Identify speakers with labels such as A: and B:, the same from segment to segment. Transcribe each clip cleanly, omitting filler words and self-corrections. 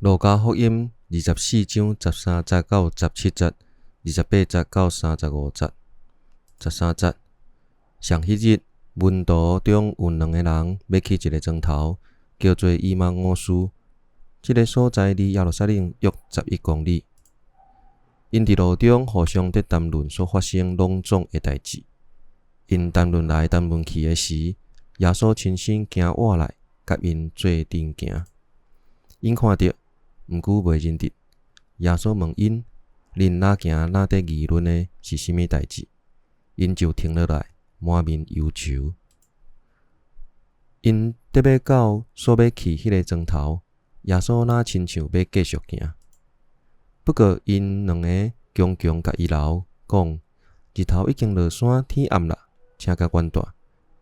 A: 路加福音24章13节到17节、28节到35节。13节，上迄日，门徒中有2个人要去一个庄头，叫做以马忤斯。这个所在离耶路撒冷约11公里。因伫路中互相在谈论所发生隆重的代志。因谈论来谈论去的时，耶稣亲身行活来，甲因做阵行。因看到，毋过袂认得。耶稣问因：恁哪行哪得议论的是甚物代志？因就停落来，满面忧愁。因得要到所要去迄个庄头，耶稣哪亲像要继续行。不过因2个强强甲伊留，讲：日头已经落山，天暗啦，请甲阮住。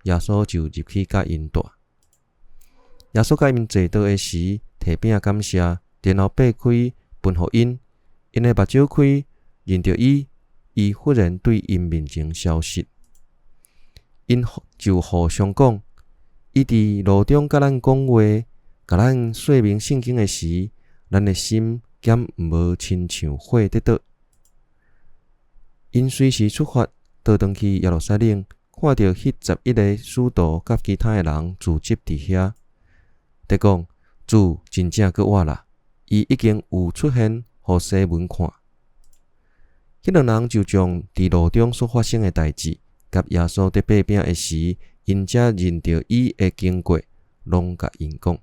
A: 耶稣就入去甲因住。耶稣甲因坐倒的时，摕饼感谢，然后擘开分互因。因的目睭开，认着伊，伊忽然对因面前消失。因就互相讲，伊伫路中甲咱讲话，甲咱说明圣经的时，咱的心减无亲像火得倒。因随时出发，倒转去耶路撒冷，看到迄11个使徒甲其他的人聚集伫遐，得讲主真正搁活啦，伊已经有出现，互西门看。迄2人就将伫路中所发生的代志，甲耶稣伫擘饼的时，因才认着伊的经过，拢甲因讲。